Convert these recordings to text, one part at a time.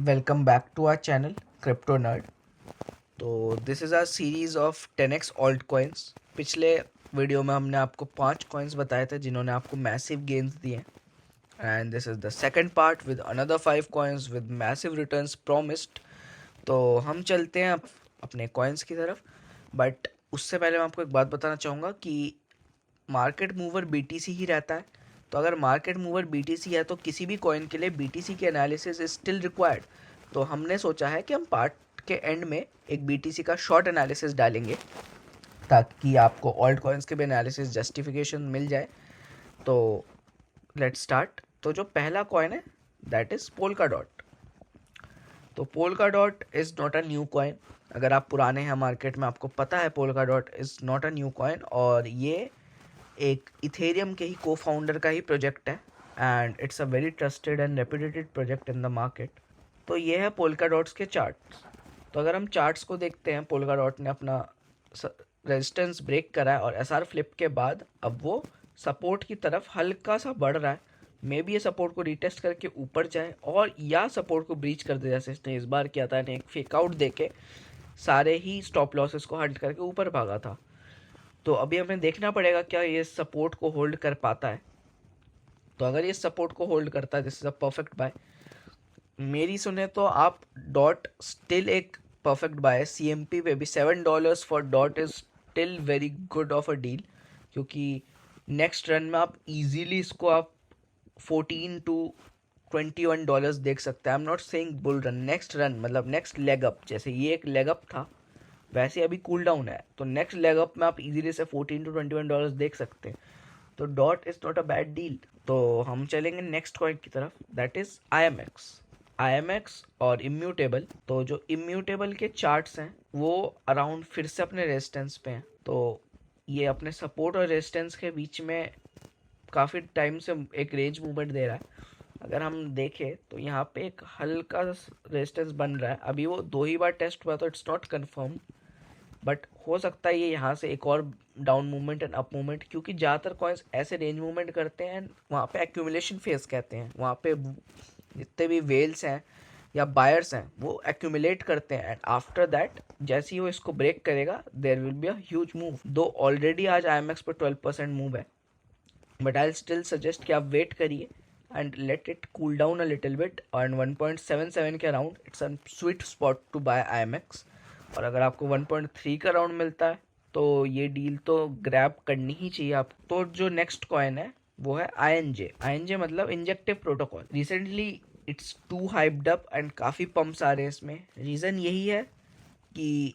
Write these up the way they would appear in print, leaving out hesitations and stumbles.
Welcome back to our channel Crypto Nerd. तो this is R series of 10x alt coins. पिछले video में हमने आपको 5 coins बताए थे जिन्होंने आपको मैसिव गेन्स दिए, and this is the second part with another 5 coins with massive returns promised. तो हम चलते हैं अपने कॉइन्स की तरफ. बट उससे पहले मैं आपको एक बात बताना चाहूँगा कि मार्केट मूवर बीटीसी ही रहता है. तो अगर मार्केट मूवर बीटीसी है तो किसी भी कॉइन के लिए बीटीसी की एनालिसिस इज स्टिल रिक्वायर्ड. तो हमने सोचा है कि हम पार्ट के एंड में एक बीटीसी का शॉर्ट एनालिसिस डालेंगे ताकि आपको ऑल्ट कॉइन्स के भी एनालिसिस जस्टिफिकेशन मिल जाए. तो लेट्स स्टार्ट. तो जो पहला कॉइन है दैट इज पोल्का डॉट. तो polka dot is not a new coin. अगर आप पुराने हैं मार्केट में आपको पता है polka dot is not a new coin, और ये एक इथेरियम के ही को फाउंडर का ही प्रोजेक्ट है, and it's a very trusted and reputed project in the market. तो ये है पोल्का डॉट्स के चार्ट्स. तो अगर हम चार्ट्स को देखते हैं, पोल्का डॉट ने अपना रेजिस्टेंस ब्रेक करा है और एसआर फ्लिप के बाद अब वो सपोर्ट की तरफ हल्का सा बढ़ रहा है. मे बी ये सपोर्ट को रिटेस्ट करके ऊपर जाए और या सपोर्ट को ब्रीच कर दे, जैसे इसने इस बार किया था. इन्हें एक फेक आउट देके सारे ही स्टॉप लॉसेस को हट करके ऊपर भागा था. तो अभी हमें देखना पड़ेगा क्या ये सपोर्ट को होल्ड कर पाता है. तो अगर ये सपोर्ट को होल्ड करता है, this is a perfect buy. मेरी सुने तो आप डॉट स्टिल एक परफेक्ट बाय है. सीएमपी पे भी $7 for DOT is still very good of a deal, क्योंकि नेक्स्ट रन में आप इजीली इसको आप 14 to $21 देख सकते हैं. I am not saying bull run, next run मतलब नेक्स्ट लेग अप. जैसे ये एक लेग अप था वैसे अभी कूल डाउन है, तो नेक्स्ट लेग अप में आप इजीली से 14 to $21 देख सकते हैं. तो dot is not a bad deal. तो हम चलेंगे नेक्स्ट कॉइन की तरफ, that is I am x और इम्यूटेबल. तो जो इम्यूटेबल के चार्ट्स हैं वो अराउंड फिर से अपने रेजिस्टेंस पे हैं. तो ये अपने सपोर्ट और रेजिस्टेंस के बीच में काफ़ी टाइम से एक रेंज मूवमेंट दे रहा है. अगर हम देखें तो यहाँ पे एक हल्का रेजिस्टेंस बन रहा है. अभी वो 2 ही बार टेस्ट हुआ तो इट्स नॉट कन्फर्म, बट हो सकता है ये यहाँ से एक और down movement and up movement, क्योंकि ज़्यादातर कॉइन्स ऐसे रेंज मूवमेंट करते हैं. वहाँ पे एक्यूमुलेशन फेज कहते हैं. वहाँ पे जितने भी वेल्स हैं या बायर्स हैं वो एक्यूमुलेट करते हैं, एंड आफ्टर दैट जैसे ही वो इसको ब्रेक करेगा there will be a huge move. Though already आज IMX पर 12% मूव है, बट आई स्टिल सजेस्ट कि आप वेट करिए and let it cool down a little bit. और 1.77 के around it's a sweet spot to buy IMX. और अगर आपको 1.3 का राउंड मिलता है तो ये डील तो ग्रैब करनी ही चाहिए आपको. तो जो नेक्स्ट कॉइन है वो है आई एन जे मतलब Injective protocol. Recently it's too hyped up and काफ़ी पंप्स आ रहे हैं इसमें. रीज़न यही है कि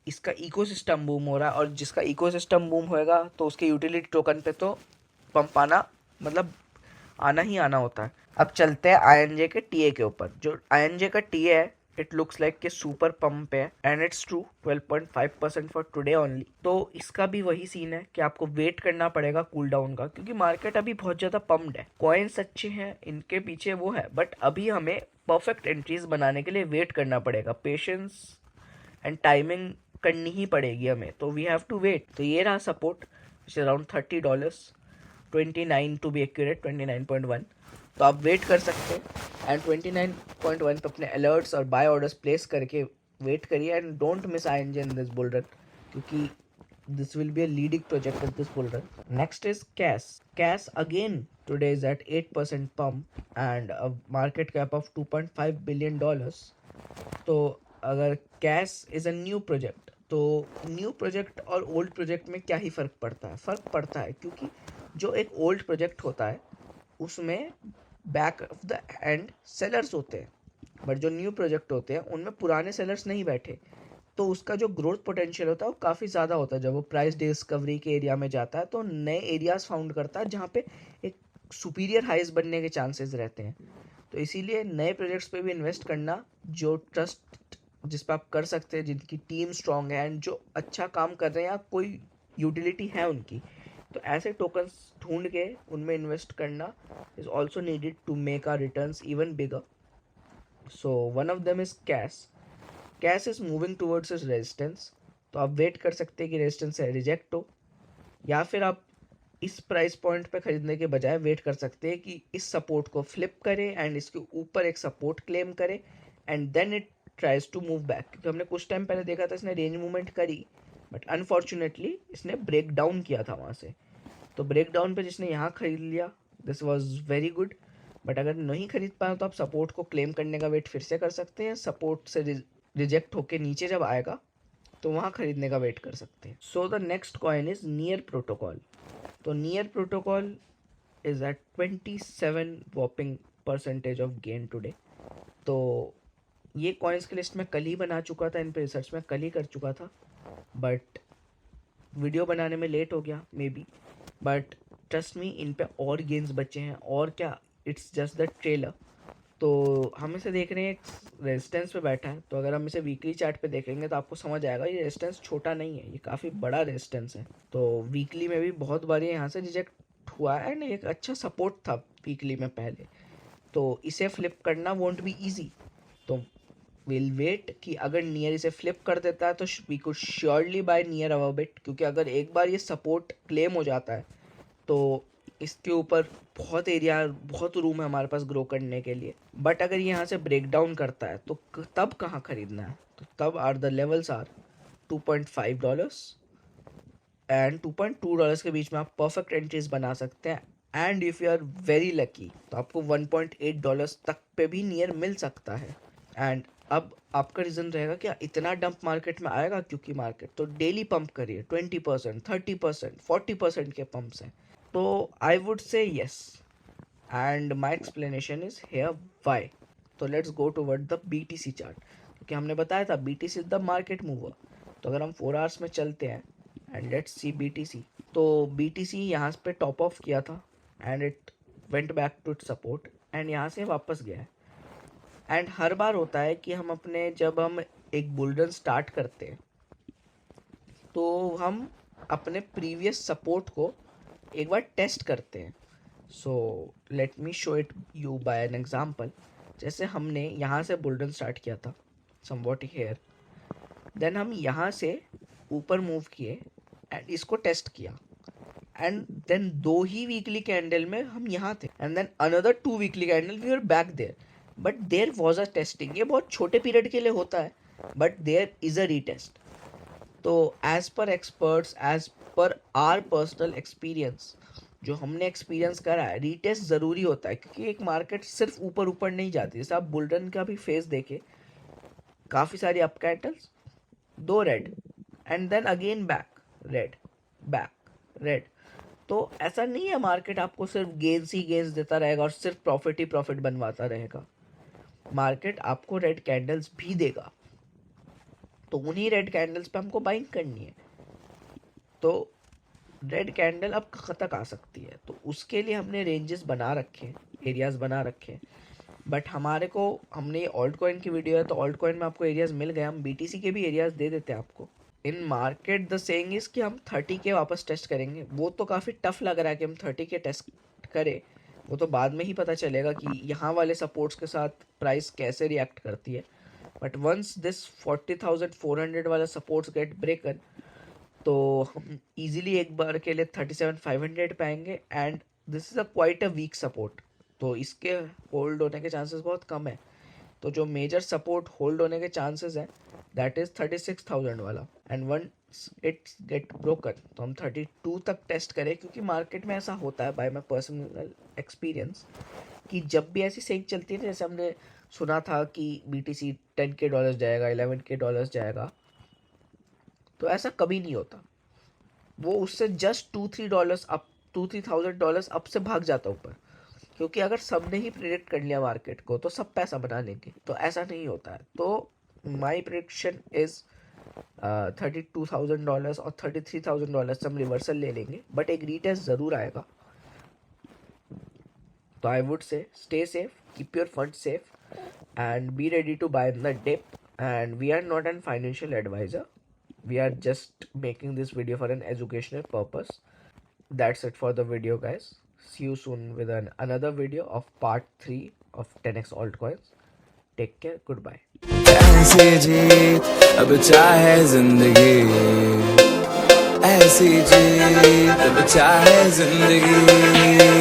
इसका इकोसिस्टम बूम हो रहा है, और जिसका इकोसिस्टम बूम होएगा तो उसके यूटिलिटी टोकन पे तो पंप आना मतलब आना ही आना होता है. अब चलते हैं INJ के टीए के ऊपर. जो INJ का टीए है इट लुक्स लाइक कि सुपर पंप है, and it's true 12.5% for today only. तो इसका भी वही सीन है कि आपको वेट करना पड़ेगा कूल डाउन का, क्योंकि मार्केट अभी बहुत ज़्यादा पम्प्ड है. कॉइन्स अच्छे हैं, इनके पीछे वो है, बट अभी हमें परफेक्ट एंट्रीज बनाने के लिए वेट करना पड़ेगा. पेशेंस एंड टाइमिंग करनी ही पड़ेगी हमें. तो वी हैव टू वेट. तो ये रहा support which around $30, 29 to be accurate, 29.1. तो आप वेट कर सकते हैं एंड 29.1 पे अपने अलर्ट्स और बाय ऑर्डर्स प्लेस करके वेट करिए, and don't miss INJ in this bull run, क्योंकि this will be a leading project of this bull run. Next is CAS. CAS again today is at 8% pump and a market cap of $2.5 billion. तो अगर CAS is a new project, तो new project और old project में क्या ही फ़र्क पड़ता है? फ़र्क पड़ता है क्योंकि जो एक ओल्ड प्रोजेक्ट होता है उसमें back of the end sellers होते हैं, बट जो न्यू प्रोजेक्ट होते हैं उनमें पुराने सेलर्स नहीं बैठे. तो उसका जो ग्रोथ पोटेंशियल होता है वो काफ़ी ज़्यादा होता है. जब वो प्राइस डिस्कवरी के एरिया में जाता है तो नए एरियाज़ फाउंड करता है जहाँ पे एक सुपीरियर हाइज बनने के चांसेस रहते हैं. तो इसीलिए नए प्रोजेक्ट्स पे भी इन्वेस्ट करना जो ट्रस्ट जिस पर आप कर सकते हैं, जिनकी टीम स्ट्रांग है एंड जो अच्छा काम कर रहे हैं या कोई यूटिलिटी है उनकी, तो ऐसे टोकन्स ढूंढ के उनमें इन्वेस्ट करना is also needed to make our returns even bigger. So one of them is cash. Cash is moving towards is resistance. तो आप वेट कर सकते हैं कि रेजिस्टेंस से रिजेक्ट हो, या फिर आप इस प्राइस पॉइंट पे खरीदने के बजाय वेट कर सकते हैं कि इस सपोर्ट को फ्लिप करे एंड इसके ऊपर एक सपोर्ट क्लेम करे, and then it tries to move back, क्योंकि हमने कुछ टाइम पहले देखा था इसने रेंज मूवमेंट करी, बट अनफॉर्चुनेटली इसने ब्रेक डाउन किया था वहाँ से। तो ब्रेक डाउन पे जिसने यहाँ खरीद लिया, this was very good. But अगर नहीं खरीद पाए तो आप सपोर्ट को क्लेम करने का वेट फिर से कर सकते हैं। सपोर्ट से रिजेक्ट होके नीचे जब आएगा तो वहाँ खरीदने का वेट कर सकते हैं। So the next coin is NEAR protocol. तो NEAR protocol is at 27 whopping percentage of gain today. तो ये कॉइन्स की लिस्ट मैं कल ही बना चुका था, इन पे रिसर्च मैं कल ही कर चुका था, बट वीडियो बनाने में लेट हो गया maybe. But trust me, इन पे और गेम्स बचे हैं, और क्या, इट्स जस्ट द ट्रेलर। तो हम इसे देख रहे हैं एक रेजिस्टेंस पे बैठा है, तो अगर हम इसे वीकली चार्ट पे देखेंगे तो आपको समझ आएगा ये रेजिस्टेंस छोटा नहीं है, ये काफ़ी बड़ा रेजिस्टेंस है। तो वीकली में भी बहुत बार यहाँ से रिजेक्ट हुआ है एंड एक अच्छा सपोर्ट था वीकली में पहले। तो इसे फ्लिप करना वोंट बी ईजी। तो विल वेट कि अगर नियर इसे फ्लिप कर देता है तो we could surely buy NEAR our bit, क्योंकि अगर एक बार ये सपोर्ट क्लेम हो जाता है तो इसके ऊपर बहुत एरिया, बहुत रूम है हमारे पास ग्रो करने के लिए। बट अगर यहाँ से ब्रेक डाउन करता है तो तब कहाँ खरीदना है? तो तब द लेवल्स आर $2.5 एंड $2.2 के बीच में आप परफेक्ट एंट्रीज बना सकते हैं। And if you are very lucky तो आपको $1.8 तक पे भी नियर मिल सकता है। एंड अब आपका रीज़न रहेगा कि इतना डंप मार्केट में आएगा, क्योंकि मार्केट तो डेली पंप करिए, 20%, 30%, 40% के पंप्स हैं। तो I would say yes, and my explanation is here why. तो let's go toward the BTC chart, क्योंकि हमने बताया था BTC is the market mover. तो अगर हम 4 आवर्स में चलते हैं एंड लेट्स सी BTC, तो BTC यहाँ पे टॉप ऑफ किया था and it went back to it support and यहाँ से वापस गया है। एंड हर बार होता है कि जब हम एक बुल रन स्टार्ट करते हैं तो हम अपने प्रीवियस सपोर्ट को एक बार टेस्ट करते हैं। So let me show it you by an example. जैसे हमने यहाँ से बुल रन स्टार्ट किया था समवॉट हेयर, देन हम यहाँ से ऊपर मूव किए एंड इसको टेस्ट किया, एंड देन 2 ही वीकली कैंडल में हम यहाँ थे, and then another 2 weekly candle we were back there. But there was a testing, ये बहुत छोटे पीरियड के लिए होता है, but there is a retest. तो as per experts, as per our personal experience, जो हमने एक्सपीरियंस करा है, रीटेस्ट ज़रूरी होता है, क्योंकि एक मार्केट सिर्फ ऊपर ऊपर नहीं जाती। जैसे आप बुल रन का भी फेस देखे, काफ़ी सारी up candles, 2 red and then again back red, back red. तो ऐसा नहीं है मार्केट आपको सिर्फ गेन्स ही गेन्स देता रहेगा और सिर्फ प्रॉफिट ही प्रॉफिट बनवाता रहेगा। मार्केट आपको रेड कैंडल्स भी देगा, तो उन्हीं रेड कैंडल्स पे हमको बाइंग करनी है। तो रेड कैंडल अब कहाँ तक आ सकती है, तो उसके लिए हमने रेंजेस बना रखे हैं, एरियाज बना रखे हैं। बट हमने ऑल्ट कॉइन की वीडियो है, तो ऑल्ट कॉइन में आपको एरियाज मिल गए, हम BTC के भी एरियाज दे देते हैं आपको। इन मार्केट द सेइंग इज कि हम 30 के वापस टेस्ट करेंगे। वो तो काफ़ी टफ लग रहा है कि हम 30 के टेस्ट करें, वो तो बाद में ही पता चलेगा कि यहाँ वाले सपोर्ट्स के साथ प्राइस कैसे रिएक्ट करती है। बट वंस दिस 40,400 वाला सपोर्ट्स गेट ब्रेकन, तो हम इजीली एक बार के लिए 37,500 पाएंगे, and this is a quite a weak support. तो इसके होल्ड होने के चांसेस बहुत कम है। तो जो मेजर सपोर्ट होल्ड होने के चांसेस है दैट इज़ 36,000 वाला, and once it's get broken तो हम 32 तक टेस्ट करें, क्योंकि मार्केट में ऐसा होता है बाय माई पर्सनल एक्सपीरियंस कि जब भी ऐसी सेक चलती है, जैसे हमने सुना था कि BTC $10K जाएगा, $11K जाएगा, तो ऐसा कभी नहीं होता। वो उससे जस्ट $2-3 अप, $2-3,000 अप से भाग जाता ऊपर, क्योंकि अगर सब ने ही प्रिडिक्ट कर लिया मार्केट को तो सब पैसा बना लेंगे, तो ऐसा नहीं होता है। तो माई प्रिडिक्शन इज $32,000 और $33,000 से हम रिवर्सल ले लेंगे, बट एक रीटेस्ट ज़रूर आएगा। तो आई वुड से stay safe, keep your fund safe and be ready to buy in the dip. And we are not an financial advisor, we are just making this video for an educational purpose. That's it for the video, guys. See you soon with another video of part 3 of 10x altcoins. Take care, goodbye. ऐसी जीत अब चाहे जिंदगी, ऐसी जीत अब चाहे जिंदगी।